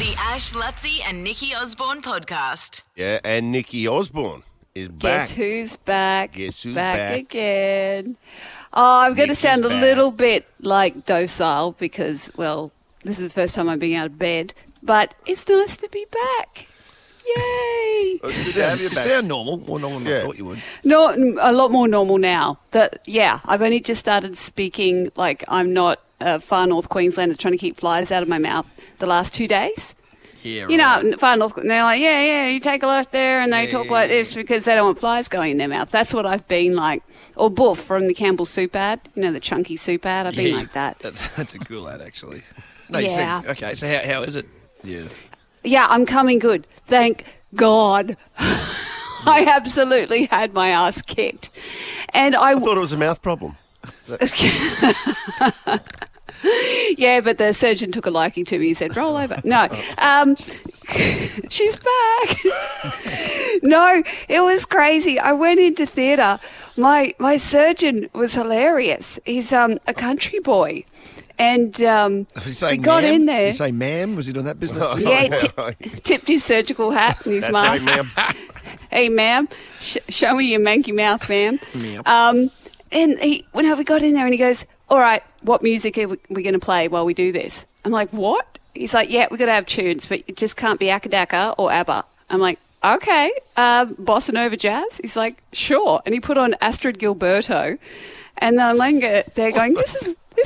The Ash, Luttsy and Nikki Osborne podcast. Yeah, and Nikki Osborne is back. Guess who's back? Guess who's back back? again. Oh, I'm going to Nikki's sound a back. little bit like docile because, well, this is the first time I'm being out of bed, but it's nice to be back. Yay! It's good to have you You back. sound normal, more normal than I thought you would. No, a lot more normal now. I've only just started speaking like I'm not a far north Queenslander trying to keep flies out of my mouth the last 2 days. Yeah, You right. know, far north, they're like, yeah, you take a left there, and they talk like this because they don't want flies going in their mouth. That's what I've been like. Or Boof from the Campbell soup ad, you know, the chunky soup ad. I've been like that. That's a cool ad, actually. No, Yeah. You said, okay, so how is it? Yeah. Yeah, I'm coming good. Thank God. I absolutely had my ass kicked. And I thought it was a mouth problem. Yeah, but the surgeon took a liking to me. He said, roll over. No. She's back. No, it was crazy. I went into theatre. My surgeon was hilarious. He's a country boy. And he got in there. Did you say ma'am? Was he doing that business too? Yeah, tipped his surgical hat and his mask. Right, ma'am. Hey, ma'am, show me your manky mouth, ma'am. Ma'am. And when we got in there and he goes, all right, what music are we going to play while we do this? I'm like, what? He's like, yeah, we've got to have tunes, but it just can't be Akadaka or ABBA. I'm like, okay, bossa nova jazz? He's like, sure. And he put on Astrid Gilberto. And then I'm laying there going, this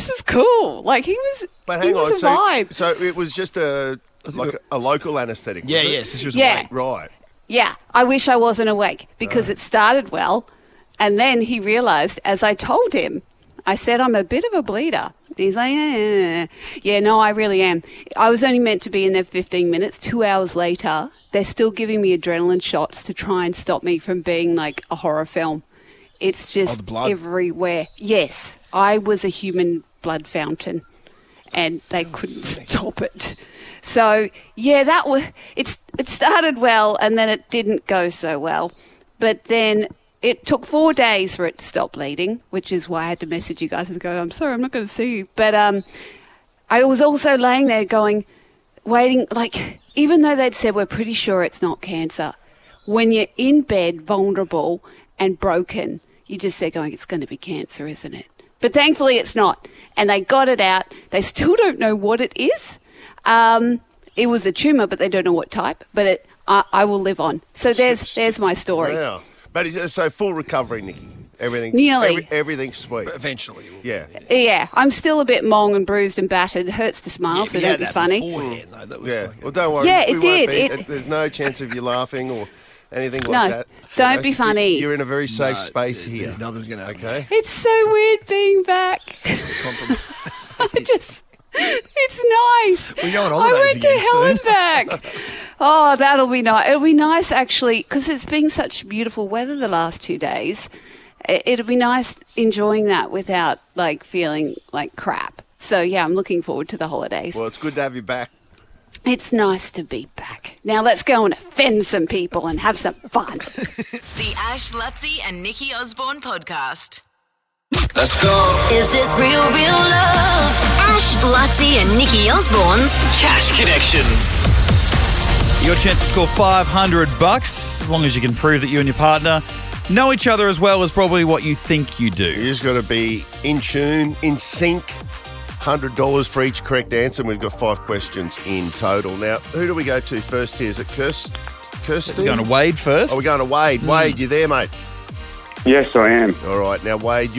is cool. Like, he was a vibe. So it was just a local anaesthetic. Yeah, was it? yes. She was Yeah. awake. Right. Yeah, I wish I wasn't awake because it started well. And then he realised, as I told him, I said, I'm a bit of a bleeder. He's like, yeah, no, I really am. I was only meant to be in there 15 minutes. 2 hours later, they're still giving me adrenaline shots to try and stop me from being like a horror film. It's just the blood. everywhere. Yes, I was a human blood fountain and they couldn't stop it. So, yeah, it started well and then it didn't go so well. But then it took 4 days for it to stop bleeding, which is why I had to message you guys and go, I'm sorry, I'm not going to see you. But I was also laying there waiting, like, even though they'd said we're pretty sure it's not cancer, when you're in bed, vulnerable and broken, you just say going, it's going to be cancer, isn't it? But thankfully it's not. And they got it out. They still don't know what it is. It was a tumour, but they don't know what type. But I will live on. So there's my story. Wow. But so full recovery, Nikki. Everything's Nearly. Everything's sweet. But eventually. Yeah. Yeah, I'm still a bit mong and bruised and battered. It hurts to smile, so but you don't had be that funny. beforehand, though. That was Yeah. like Well, don't worry. Yeah, We it won't did. be- There's no chance of you laughing or anything like No, that. don't be funny. You're in a very safe space here. Nothing's going to happen. Okay. It's so weird being back. It's nice. We're going on I holidays went to again hell and soon. back. Oh, that'll be nice. It'll be nice, actually, because it's been such beautiful weather the last 2 days. It'll be nice enjoying that without, like, feeling like crap. So, yeah, I'm looking forward to the holidays. Well, it's good to have you back. It's nice to be back. Now let's go and offend some people and have some fun. The Ash, Luttsy and Nikki Osborne podcast. Let's go. Is this real love? Ash, Luttsy and Nikki Osborne's Cash Connections. Your chance to score $500 as long as you can prove that you and your partner know each other as well as probably what you think you do. You just got to be in tune, in sync. $100 for each correct answer. And we've got 5 questions in total. Now, who do we go to first here? Is it Kirsty? We're going to Wade first. Oh, we're going to Wade. Wade, you there, mate? Yes, I am. All right. Now, Wade,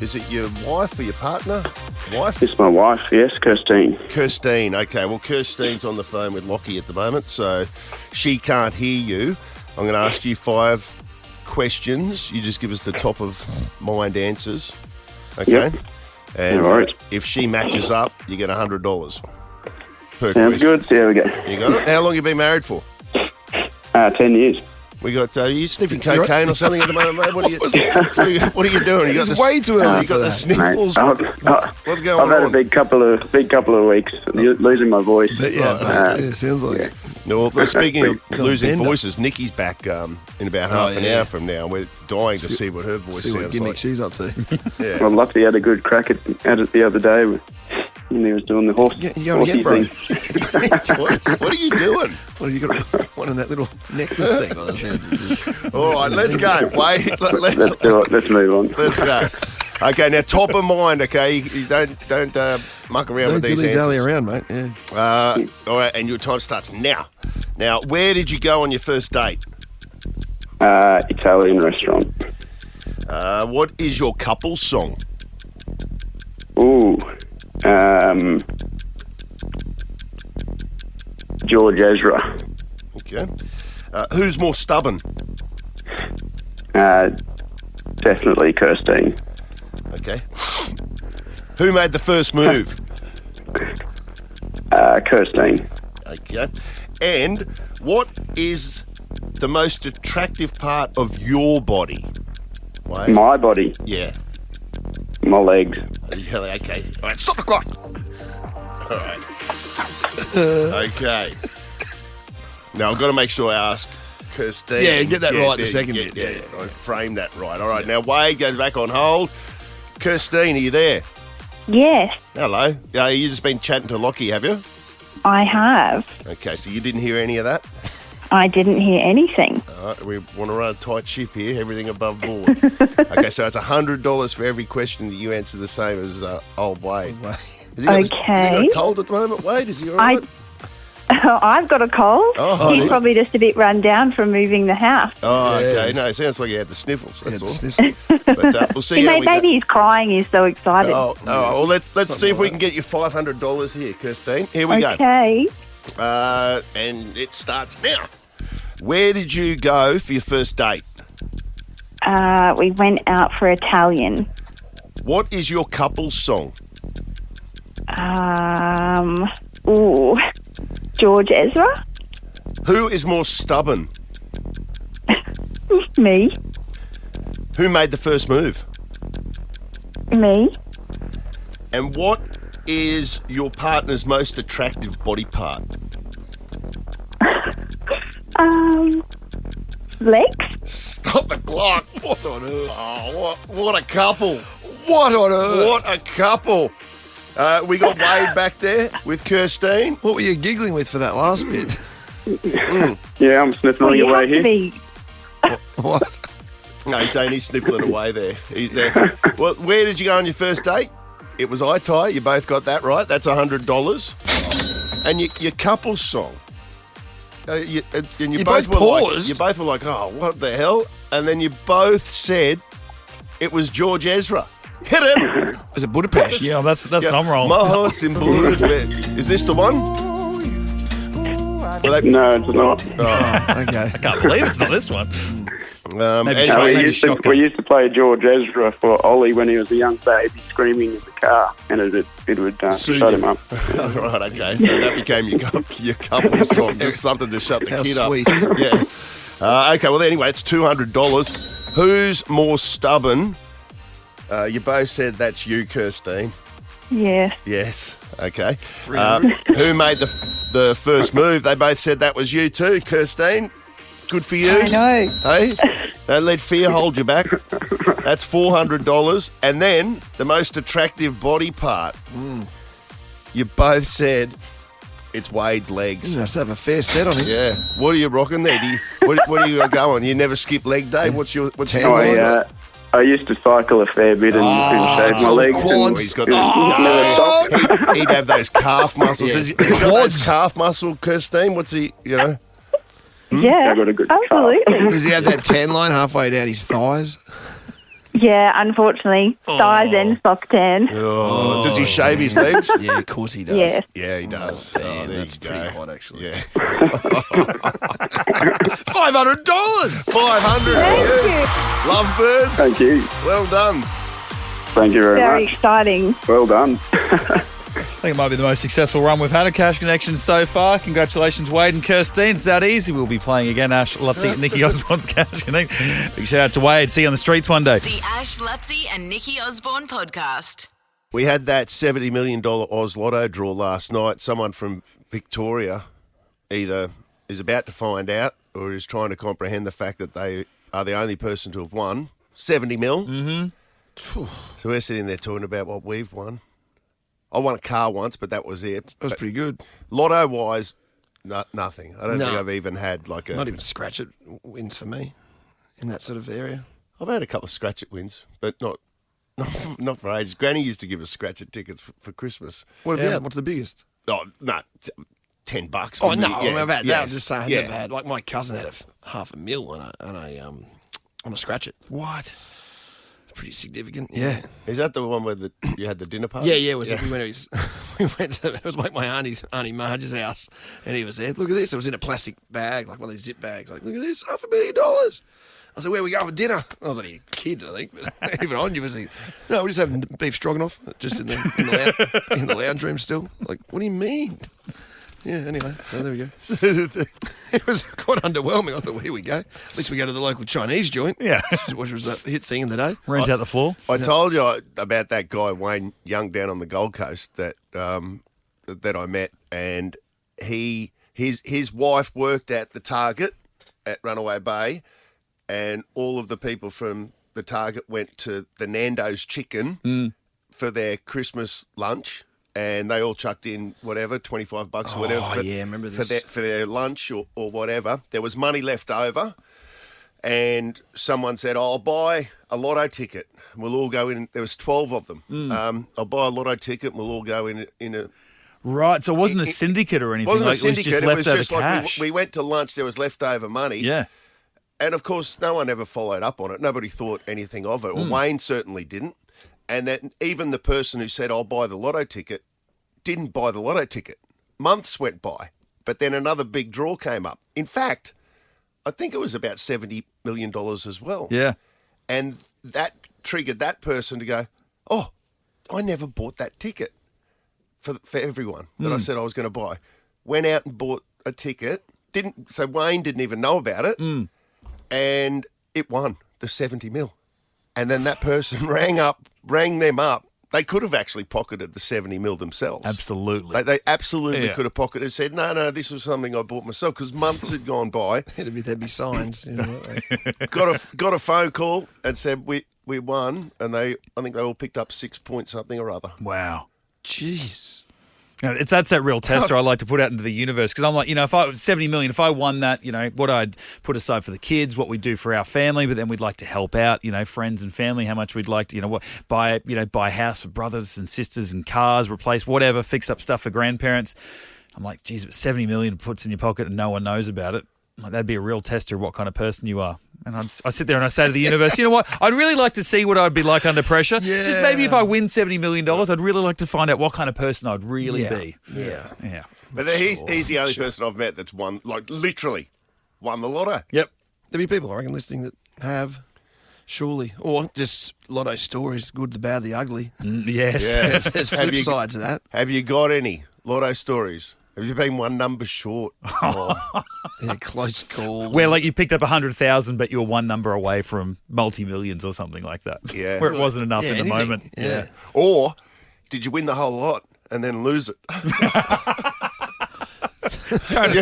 is it your wife or your partner? Wife? It's my wife, yes, Kirstine. Kirstine. Okay, well, Kirstine's on the phone with Lockie at the moment, so she can't hear you. I'm going to ask you 5 questions. You just give us the top of mind answers. Okay? Yep. And All right. if she matches up, you get $100 per Sounds question. good. There we go. You got it? How long have you been married for? 10 years. We got, are you sniffing cocaine or something at the moment, mate? What are you doing? You got It's way too early You got for the that, sniffles? Mate, What's going I've had on? a big couple of weeks, losing my voice. But yeah, it sounds like it. No, well, speaking of Got a losing bender. voices, Nikki's back in about half an yeah. hour from now. We're dying to see what her voice See what sounds gimmick like. she's up to. Yeah. Well, Luttsy had a good crack at it the other day. And he was doing the horse. Yeah, you going again, bro? What are you doing? What have you got? One in that little necklace thing? Well, that sounds All right, let's go. Wait, Let's do it. Let's move on. let's go. Okay, now top of mind. Okay, you don't muck around with Don't these dilly-dally answers. around, mate. Yeah. All right, and your time starts now. Now, where did you go on your first date? Italian restaurant. What is your couple's song? Ooh. George Ezra. Okay. Who's more stubborn? Definitely Kirstine. Okay. Who made the first move? Kirstine. Okay. And what is the most attractive part of your body? Wait. My body. Yeah. My legs. Yeah, okay. All right, stop the clock. All right. Okay. Now, I've got to make sure I ask Kirstine. Yeah, get that right the second bit. bit. Yeah, I framed that right. All right, now Wade goes back on hold. Kirstine, are you there? Yes, Hello. You just been chatting to Lockie, have you? I have. Okay, so you didn't hear any of that? I didn't hear anything. All right, we want to run a tight ship here, everything above board. Okay, so it's $100 for every question that you answer the same as old Wade. Has he got has he got a cold at the moment, Wade? Is he all right? I've got a cold. Oh, He's yeah. probably just a bit run down from moving the house. Oh, okay. Yes. No, it sounds like you had the sniffles. That's all. Sniffles. But we'll see how we Maybe go. he's crying. He's so excited. Oh, all right. Well, let's see if Something we like can get you $500 here, Kirstine. Here we Okay. go. And it starts now. Where did you go for your first date? We went out for Italian. What is your couple's song? George Ezra? Who is more stubborn? Me. Who made the first move? Me. And what is your partner's most attractive body part? Legs? Stop the clock. What on earth? Oh, what a couple. What on earth? What a couple. We got Wade back there with Kirstine. What were you giggling with for that last bit? Yeah, I'm sniffling You away have to here. be. What? No, he's saying he's sniffling away there. He's there. Well, where did you go on your first date? It was Itai. You both got that right. That's $100. And your couple's song. And you both were like, paused? you both were like, oh, what the hell? And then you both said it was George Ezra. Hit it. Was it Budapest? Yeah, that's what I'm rolling. My horse in Budapest. Is this the one? Well, No, it's not. Okay. I can't believe it's not this one. Maybe anyway, shotgun. we, Maybe used to, shotgun. we used to play George Ezra for Ollie when he was a young baby, screaming in the car, and it would Soothe shut him. him up. right, okay. So that became your couple song. Just something to shut the How kid sweet. up. Yeah. Okay, well, anyway, it's $200. Who's more stubborn? You both said that's you, Kirstine. Yes. Yes. Okay. Who made the first move? They both said that was you too, Kirstine. Good for you. I know. Hey, don't let fear hold you back. That's $400. And then the most attractive body part. You both said it's Wade's legs. You must have a fair set on him. Yeah. What are you rocking there? What are you going? You never skip leg day. What's your I used to cycle a fair bit and shave my legs. quads. He's got Never stopped. He'd have those calf muscles. Yeah. Has he got those calf muscle, Kirstine? What's he, Yeah. I got a good absolutely. Does he have that tan line halfway down his thighs? Yeah, unfortunately. Thighs and sock tan. Oh, does he shave his legs? Yeah, of course he does. Yes. Yeah, he does. Damn, there that's you pretty go. hot, actually. Yeah. $500. 500. Thank you. Lovebirds. Thank you. Well done. Thank you very Very much. exciting. Well done. I think it might be the most successful run we've had of Cash Connection so far. Congratulations, Wade and Kirstine. It's that easy. We'll be playing again. Ash, Luttsy, and Nikki Osborne's Cash Connection. Big shout out to Wade. See you on the streets one day. The Ash, Luttsy and Nikki Osborne podcast. We had that $70 million Oz Lotto draw last night. Someone from Victoria either is about to find out or is trying to comprehend the fact that they are the only person to have won 70 mil. Mm-hmm. So we're sitting there talking about what we've won. I won a car once, but that was it. That was pretty good. Lotto-wise, nothing. I don't No. think I've even had like a... Not even scratch it wins for me in that sort of area. I've had a couple of scratch-it wins, but not for ages. Granny used to give us scratch-it tickets for Christmas. What have you had? What's the biggest? Oh, no, $10. Oh, no, Yeah, I've had that. yes, I'm just saying, I've yeah. never had. Like, my cousin had $500,000 on a scratch it. What? Pretty significant. Yeah. Is that the one where you had the dinner party? Yeah. We went to, it was like my Auntie Marge's house, and he was there. Look at this. It was in a plastic bag, like one of these zip bags. Like, look at this, $500,000. I said, where are we going for dinner? I was like, you kid, I think. But even on you was like, no, we're just having beef stroganoff, just in the lounge room still. Like, what do you mean? Yeah, anyway, so there we go. It was quite underwhelming. I thought, well, here we go. At least we go to the local Chinese joint. Yeah. Which was the hit thing in the day. Rent out the floor. I told you about that guy, Wayne Young, down on the Gold Coast that I met, and his wife worked at the Target at Runaway Bay, and all of the people from the Target went to the Nando's Chicken for their Christmas lunch. And they all chucked in whatever, $25 or whatever. Oh, yeah, I remember this. For their lunch or whatever. There was money left over. And someone said, I'll buy a lotto ticket. We'll all go in. There was 12 of them. I'll buy a lotto ticket and we'll all go in a... Right, so it wasn't a syndicate or anything. It wasn't like, a syndicate. It was just leftover cash. Like we went to lunch. There was leftover money. Yeah. And, of course, no one ever followed up on it. Nobody thought anything of it. Well, Wayne certainly didn't. And that even the person who said, I'll buy the lotto ticket, didn't buy the lotto ticket. Months went by, but then another big draw came up. In fact, I think it was about $70 million as well. Yeah. And that triggered that person to go, oh, I never bought that ticket for everyone that I said I was going to buy. Went out and bought a ticket. So Wayne didn't even know about it. And it won the 70 mil. And then that person rang them up. They could have actually pocketed the 70 mil themselves. Absolutely. They absolutely could have pocketed and said, no, this was something I bought myself, because months had gone by. There'd be signs. You know, got a phone call and said we won, and I think they all picked up 6 point something or other. Wow. Jeez. You know, that's that real tester I like to put out into the universe, because I'm like, if I was 70 million, if I won that, what I'd put aside for the kids, what we'd do for our family, but then we'd like to help out, friends and family, how much we'd like to, buy a house for brothers and sisters and cars, replace whatever, fix up stuff for grandparents. I'm like, geez, but 70 million puts in your pocket and no one knows about it. Like, that'd be a real tester of what kind of person you are. And I sit there and I say to the universe, you know what? I'd really like to see what I'd be like under pressure. Yeah. Just maybe if I win $70 million, I'd really like to find out what kind of person I'd really be. Yeah. But he's the only person I've met that's won, like literally won the lotto. Yep. There'll be people, I reckon, listening that have, surely. Or just lotto stories, good, the bad, the ugly. Yes. Yeah. There's flip sides to that. Have you got any lotto stories? Have you been one number short? Yeah, close call. Where like you picked up 100,000, but you were one number away from multi-millions or something like that. Yeah. Where it wasn't enough in anything. the moment. Yeah. Or did you win the whole lot and then lose it? You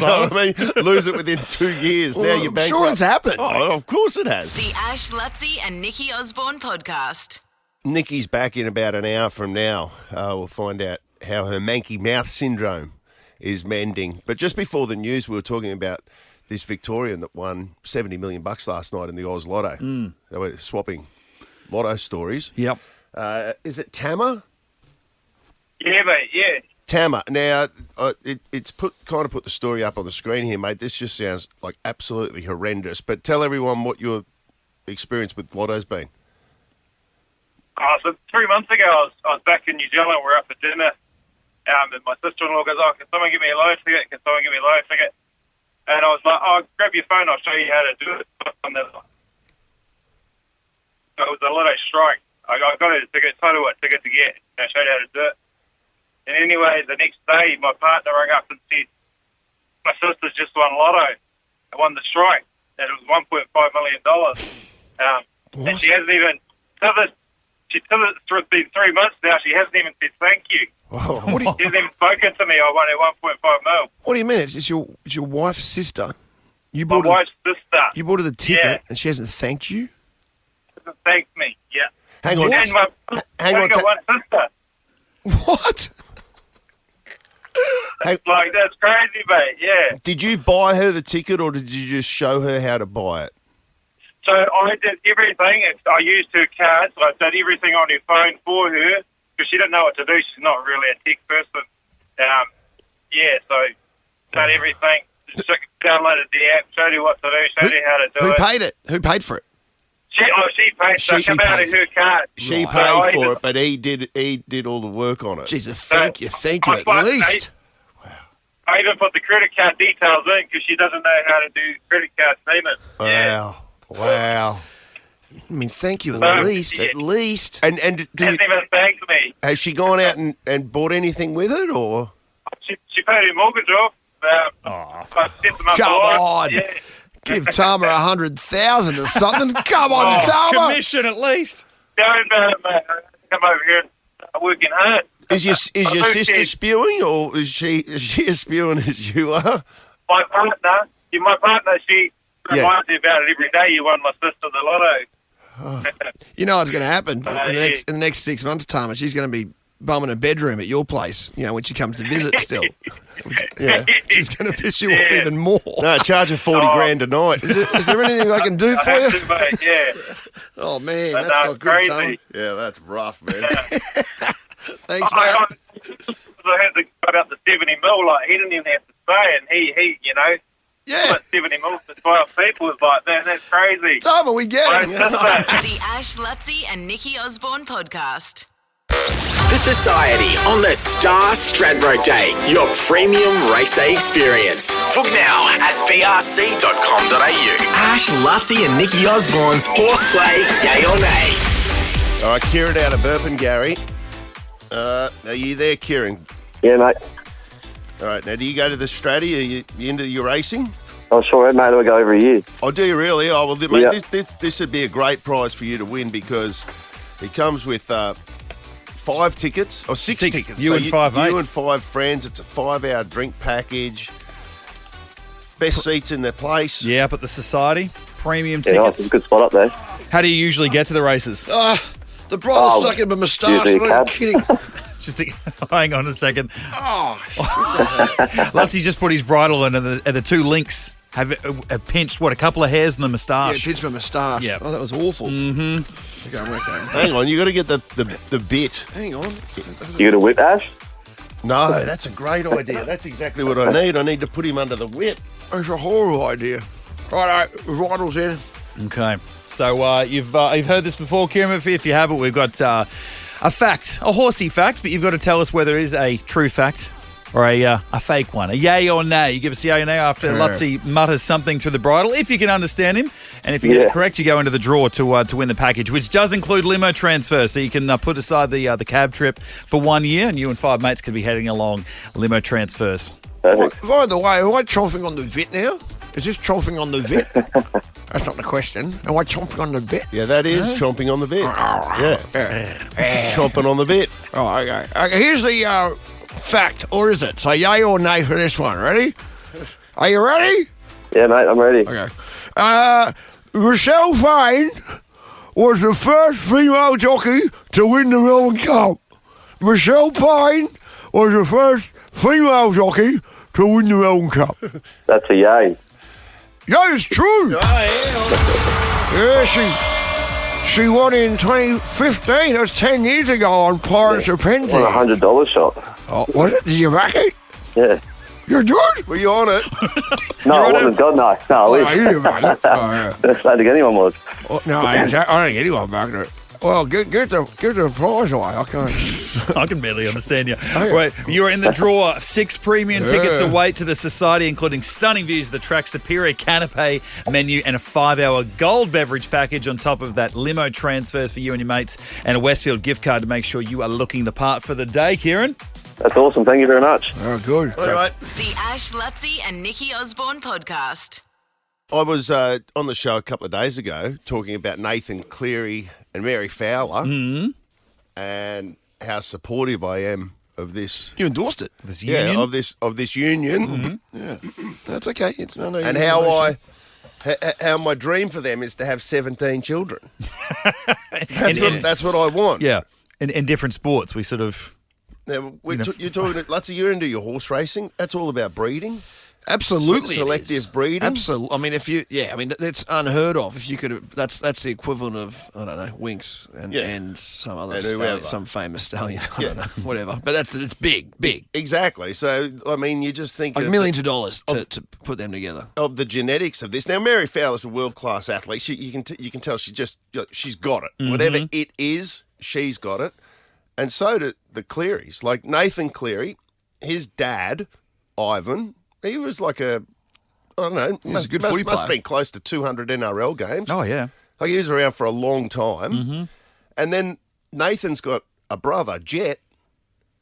know what I mean? Lose it within 2 years. Now you're I'm bankrupt. sure it's happened. Oh, of course it has. The Ash, Luttsy and Nikki Osborne podcast. Nikki's back in about an hour from now. We'll find out how her Manky mouth syndrome is mending. But just before the news, we were talking about this Victorian that won $70 million last night in the Oz Lotto. They were swapping lotto stories. Yep. Is it Tama? Yeah, mate, yeah. Tama. Now, it's put the story up on the screen here, mate. This just sounds like absolutely horrendous. But tell everyone what your experience with lotto's been. Oh, so 3 months ago, I was back in New Zealand. We're up for dinner. And my sister-in-law goes, oh, can someone give me a lotto ticket? Can someone give me a lotto ticket? And I was like, oh, grab your phone. I'll show you how to do it. It was a lotto strike. I got a ticket, told her what ticket to get. I showed her how to do it. And anyway, the next day, my partner rang up and said, my sister's just won lotto. I won the strike. And it was $1.5 million. And she hasn't even, it's been 3 months now, she hasn't even said thank you. What do you, She hasn't even spoken to me. I won at 1.5 mil. what do you mean? It's your wife's sister. You My bought her, wife's sister. you bought her the ticket Yeah. and she hasn't thanked you? Hasn't thanked me, yeah. Hang on. And my Hang on. I got one sister. What? Like, that's crazy, mate. Yeah. Did you buy her the ticket or did you just show her how to buy it? So I did everything. I used her card, so I did everything on her phone for her because she didn't know what to do. She's not really a tech person. So done everything. Just downloaded the app, showed her what to do, showed her how to do it. Who paid it? Who paid for it? She paid. So She it came out paid of her card. She So paid I for even- it, but he did all the work on it. Jesus, thank you at I- least. I even put the credit card details in because she doesn't know how to do credit card payments. Yeah. Wow. I mean, thank you So, at least. yeah. At least. And Hasn't even thanked me. has she gone out and bought anything with it, or? She paid her mortgage off. I set them up Come for life. on. Yeah. Give Tama 100,000 or something. Come on, Tama. Commission at least. Don't come over here and start working hard. Is your I sister think spewing, or is she as spewing as you are? My partner, she reminds me about it every day. You won my sister the lotto. You know what's going to happen in yeah. the next 6 months, Tama. She's going to be bumming a bedroom at your place, when she comes to visit still. Yeah. She's going to piss you off even more. No, charge her 40 grand a night. Is there anything I can do I for have you? to, mate, yeah. Oh, man, But that's no, not good, crazy. Tama. Yeah, that's rough, man. Thanks, I mate. had to go about the 70 mil. Like, he didn't even have to stay, and he Yeah. put 70 mil for 12 people. It's like, man, that's crazy. Tama, we get My it. sister, The Ash, Luttsy and Nikki Osborne podcast. The Society on the Star Stradbroke Day, your premium race day experience. Book now at brc.com.au. Ash, Luttsy and Nikki Osborne's Horseplay, Yay or Nay. All right, Kieran out of Burpin, Gary. Are you there, Kieran? Yeah, mate. All right, now do you go to the Stratty? Are you into your racing? I sure am, mate. I go every year. Oh, do you really? Oh, well, mate, Yeah. this would be a great prize for you to win because it comes with 5 tickets, or six tickets. You and 5 mates. You and 5 friends. It's a 5-hour drink package. Best seats in the place. Yeah, up at the Society. Premium Yeah, nice. It's tickets. a good spot up there. How do you usually get to the races? The bridle's Oh, stuck in my moustache. usually a I'm not cab. kidding. Just hang on a second. Lutsy's just put his bridle in, and the 2 links have pinched, a couple of hairs in the Yeah, moustache. pinch my moustache. Yeah. Oh, that was awful. Mm-hmm. Okay. Hang on, you got to get the bit. Hang on. You got a whip, Ash? No, that's a great idea. That's exactly what I need. I need to put him under the whip. It's a horrible idea. Right, bridle's in. Okay. So you've heard this before, Kieran. If you haven't, we've got a fact, a horsey fact, but you've got to tell us whether it is a true fact or a fake one. A yay or nay. You give us a yay or nay after Luttsy mutters something through the bridle, if you can understand him. And if you get it correct, you go into the draw to win the package, which does include limo transfer. So you can put aside the cab trip for 1 year, and you and 5 mates could be heading along limo transfers. Perfect. By the way, am I chomping on the bit now? Is this chomping on the bit? That's not the question. Am I chomping on the bit? Yeah, that is chomping on the bit. Yeah, chomping on the bit. Oh, okay. Here's the fact, or is it? So yay or nay for this one. Ready? Are you ready? Yeah, mate, I'm ready. Okay. Rochelle Fane was the first female jockey to win the Melbourne Cup. Rochelle Fane was the first female jockey to win the Melbourne Cup. That's a yay. Yeah, it's true. Yeah, she won in 2015. That's 10 years ago on Pirates of What a Penzance. $100 shot. Oh, was it? Did you back it? Yeah. You're good. Were you on it? No, I wasn't. God, no. No, I Oh, wish. you didn't back it. Oh, yeah. I don't think anyone was. Oh, no, I don't think anyone backed it. Well, get the prize away. I can't. I can barely understand you. Right, you're in the draw. 6 premium tickets await to the Society, including stunning views of the track, superior canapé menu, and a 5-hour gold beverage package on top of that, limo transfers for you and your mates, and a Westfield gift card to make sure you are looking the part for the day, Kieran. That's awesome. Thank you very much. Oh, good. All right. The Ash, Luttsy and Nikki Osborne podcast. I was on the show a couple of days ago talking about Nathan Cleary and Mary Fowler and how supportive I am of this. You endorsed it. This union. Yeah, of this union, Yeah, that's okay. It's not and how my dream for them is to have 17 children. That's what I want. Yeah, in different sports, we sort of Now, you're talking, Luttsy, you're into your horse racing. That's all about breeding. Absolutely, selective breeding. Absolutely. I mean, that's unheard of. If you could, that's the equivalent of I don't know, Winks and some other some famous stallion. I don't know, whatever. But it's big. Exactly. So I mean, you just think like millions of dollars to put them together. Of the genetics of this. Now, Mary Fowler's a world class athlete. You can tell she's got it. Mm-hmm. Whatever it is, she's got it. And so do the Clearys. Like Nathan Cleary, his dad, Ivan. He was like I don't know, must have been close to 200 NRL games. Oh, yeah. Like he was around for a long time. Mm-hmm. And then Nathan's got a brother, Jet,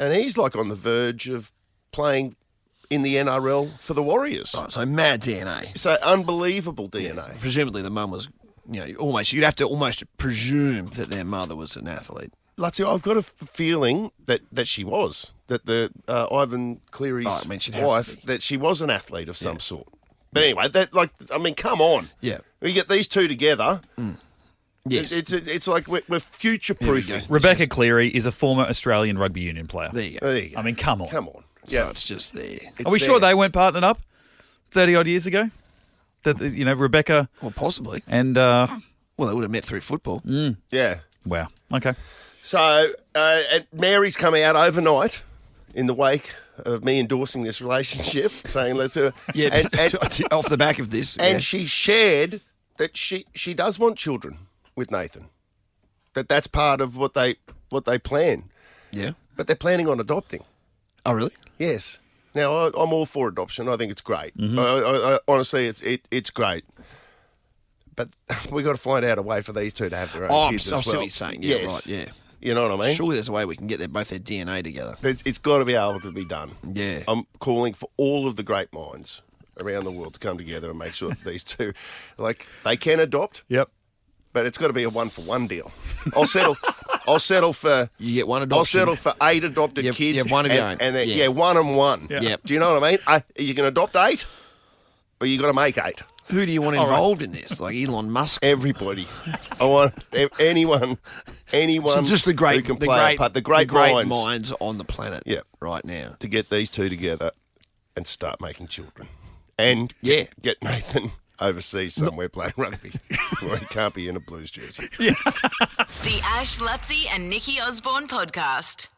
and he's like on the verge of playing in the NRL for the Warriors. Oh, so mad DNA. So unbelievable DNA. Yeah, presumably the mum was, you'd have to almost presume that their mother was an athlete. Luttsy, I've got a feeling that she was, that the Ivan Cleary's wife, that she was an athlete of some sort. But anyway, come on. Yeah. We get these two together. Yes. It's like we're future-proofing. Rebecca Cleary is a former Australian rugby union player. There you go. I mean, come on. Yeah. So it's just there. Are we sure they weren't partnered up 30-odd years ago? That, Rebecca... Well, possibly. And... well, they would have met through football. Yeah. Wow. Okay. So, and Mary's come out overnight in the wake of me endorsing this relationship, saying let's do it. Yeah, and off the back of this. And she shared that she does want children with Nathan. That's part of what they plan. Yeah. But they're planning on adopting. Oh, really? Yes. Now, I'm all for adoption. I think it's great. Mm-hmm. I honestly, it's great. But we've got to find out a way for these two to have their own kids as well. I see what you're saying. Yeah, yes. right, yeah. You know what I mean? Surely there's a way we can get both their DNA together. It's got to be able to be done. Yeah. I'm calling for all of the great minds around the world to come together and make sure that these two, they can adopt. Yep. But it's got to be a 1-for-1 deal. I'll settle for... You get one adoption. I'll settle for 8 adopted kids. You have one of your own. And then, 1 and 1. Yep. Do you know what I mean? You can adopt 8, but you got to make 8. Who do you want involved in this? Like Elon Musk? Everybody. I want anyone So just the great, who can play a part. The great minds on the planet right now. To get these two together and start making children. And get Nathan overseas somewhere playing rugby where he can't be in a Blues jersey. Yes. The Ash, Luttsy and Nikki Osborne podcast.